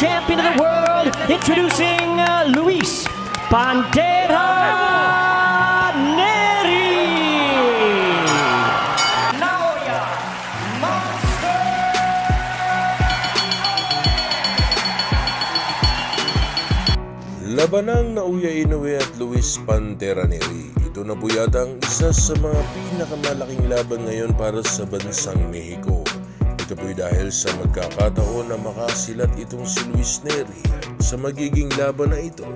champion of the world, introducing Luis Pantera Neri. Naoya Monster. Labanang Naoya Inoue at Luis Pantera Neri. Ito na po yata ang isa sa mga pinakamalaking laban ngayon para sa bansang Mexico. Ito po'y dahil sa magkakataon na makasilat itong si Luis Neri sa magiging laban na ito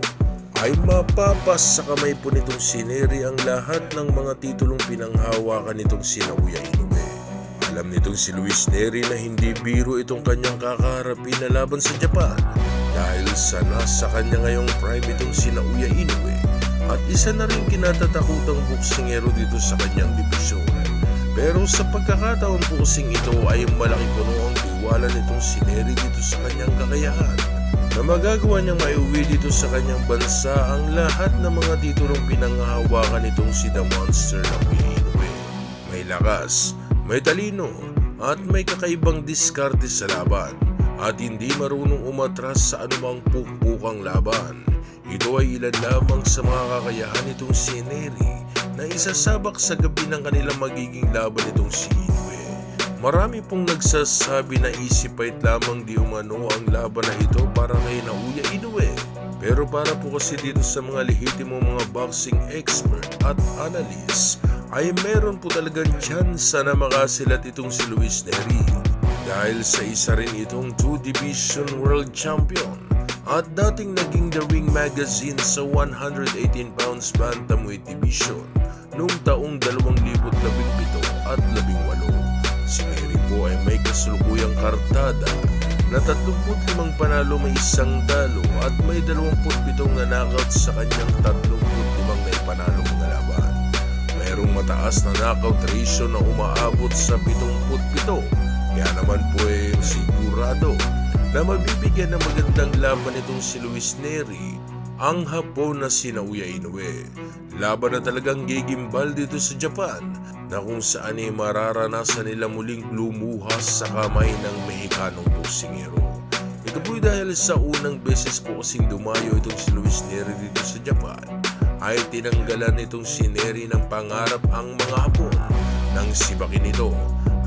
ay mapapas sa kamay po nitong si Neri ang lahat ng mga titulong pinanghawakan nitong si Naoya Inoue. Alam nitong si Luis Neri na hindi biro itong kanyang kakaharapin na laban sa Japan dahil sa nasa kanya ngayong prime itong si Naoya Inoue at isa na rin kinatatakutang boksingero dito sa kanyang dibisyon. Pero sa pagkakataon po kasing ito ay malaki puno ang tiwala nitong si Neri dito sa kanyang kakayahan na magagawa niyang maiuwi dito sa kanyang bansa ang lahat ng mga titulong pinanghahawakan nitong si The Monster Naoya Inoue. May lakas, may talino at may kakaibang diskarte sa laban at hindi marunong umatras sa anumang pukpukang laban. Ito ay ilan lamang sa mga kakayahan nitong si Neri na isasabak sa gabi ng kanilang magiging laban nitong si Inoue. Marami pong nagsasabi na easy fight lamang di umano ang laban na ito para kay Naoya Inoue. Pero para po kasi dito sa mga lehitimong mga boxing expert at analyst ay meron po talagang tsansa na makasilat itong si Luis Neri dahil sa isa rin itong 2-division world champion at dating naging The Ring Magazine sa 118 pounds bantamweight division noong taong 2017 at 18. Si Neri po ay may kasulukuyang kartada na 35 panalo may isang talo at may 27 na knockout sa kanyang 35 na ipanalo mga laban. Mayroong mataas na knockout ratio na umaabot sa 77. Kaya naman po ay sigurado na mabibigyan ng magandang laban itong si Luis Neri ang Hapon na si Naoya Inoue. Laban na talagang gigimbal dito sa Japan na kung saan ay mararanasan nila muling lumuhas sa kamay ng Mexicanong boksingero. Ito po'y dahil sa unang beses po kasing dumayo itong si Luis Neri dito sa Japan ay tinanggalan itong si Neri ng pangarap ang mga Hapon nang sibakin ito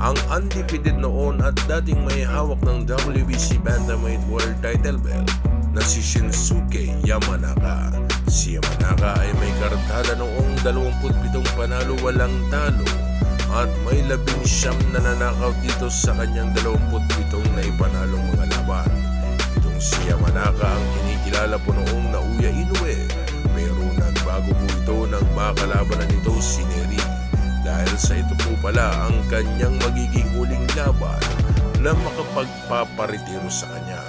ang undefeated noon at dating may hawak ng WBC Bantamweight World Title Belt na si Shinsuke Yamanaka. Si Yamanaka ay may kartada noong 27 panalo walang talo at may 19 na nanakaw dito sa kanyang 27 na ipanalong mga laban. Itong si Yamanaka ang kinikilala po noong Naoya Inoue pero nagbago po ito nang makalabanan nito si Neri. Dahil sa ito po pala ang kanyang magiging huling laban na makapagpaparetiro sa kanya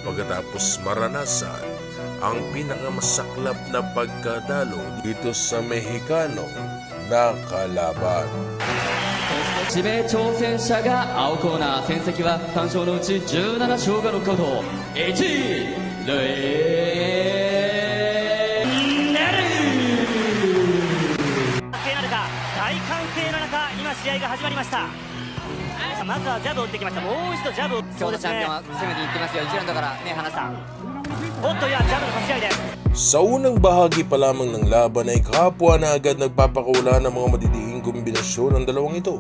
pagkatapos maranasan ang pinakamasaklap na pagkadalo dito sa Mexicano na kalaban. 指名挑戦者が青コーナー、戦績は単勝のうち17勝がノックアウト1位ルイ試合が始まりました。まずはジャブを打ってきました。もう一度ジャブを。今日のチャンピオンは攻めに行ってますよ。1ラウンドからね、花さん。おっと、いや、ジャブの差し合いです。 Sa unang bahagi pa lamang ng laban ay kapwa na agad nagpapakawala ng mga madidiing kombinasyon ng dalawang ito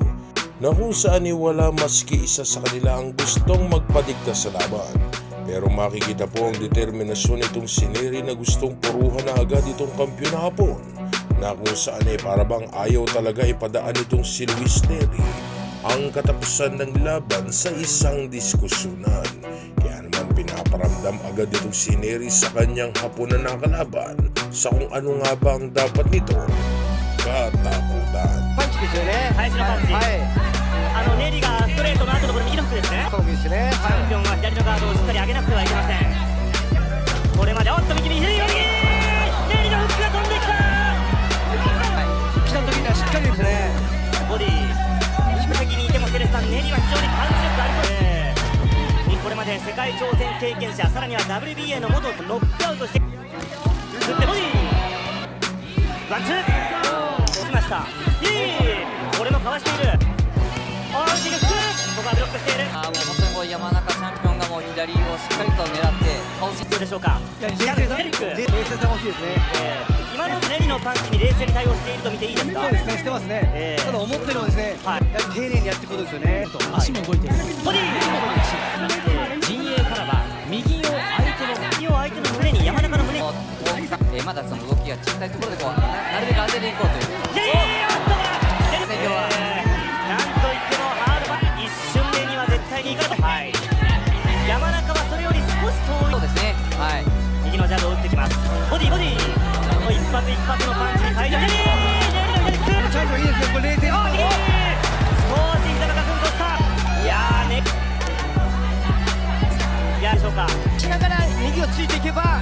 na kung saan ay wala maski isa sa kanila ang gustong magpadikta sa laban. Pero makikita po ang determinasyon nitong si Neri na gustong puruhan na agad itong kampiyon na Hapon na kung saan ay parabang ayaw talaga ipadaan itong si Luis Neri ang katapusan ng laban sa isang diskusyonan. Kaya naman pinaparamdam agad itong si Neri sa kanyang Hapon na nakalaban sa kung ano nga ba ang dapat nito katakutan. Punch ですよね。林のパンチ。ネリがストレートの後のこれ右のフックですね。そうですね。チャンピオンは左のガードをしっかり上げなくてはいけません。これまでおっと右に左右。ネリのフックが飛んできた。来た時にはしっかりですね。ボディ低席にいてもセレスさん、ネリは非常にパンチ力がありそうです。これまで世界挑戦経験者、さらには WBA の元ノックアウトして振ってボディワンツー落ちました。いいこれもかわしている。大きくここはブロックしている。もう本当にもう山中チャンピオンがもう左をしっかりと狙って必要でしょうか。いやキャルエリック、冷静さが欲しいですね。今のネリのパンチに冷静に対応していると見ていいですか。そうですね、してますね。ただ思ってるのはですね、はいやはり丁寧にやっていくことですよね。足も動いてる。ボディー、陣営からは右を相手の胸に山中の胸に。まだその動きが小さいところでこうなるべく当てていこうというなんといってもハードバック一瞬でには絶対にいかない。はい、山中はそれより少し遠い。そうですね。はい。右のジャブを打ってきます。ボディこの一発一発のパンチに会場。チャンピオンいいですね、これ冷静に。少し膝がガクンとした。いやーね、いやでしょうか。しながら右をついていけば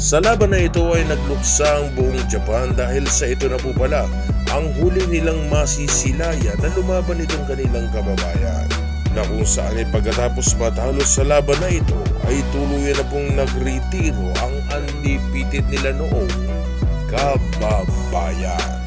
Sa laban na ito ay nagluksa ang buong Japan dahil sa ito na po pala ang huli nilang masisilayan na lumaban itong kanilang kababayan. Na kung saan ay pagkatapos matalo sa laban na ito ay tuluyan na pong nagretiro ang undefeated nila noong kababayan.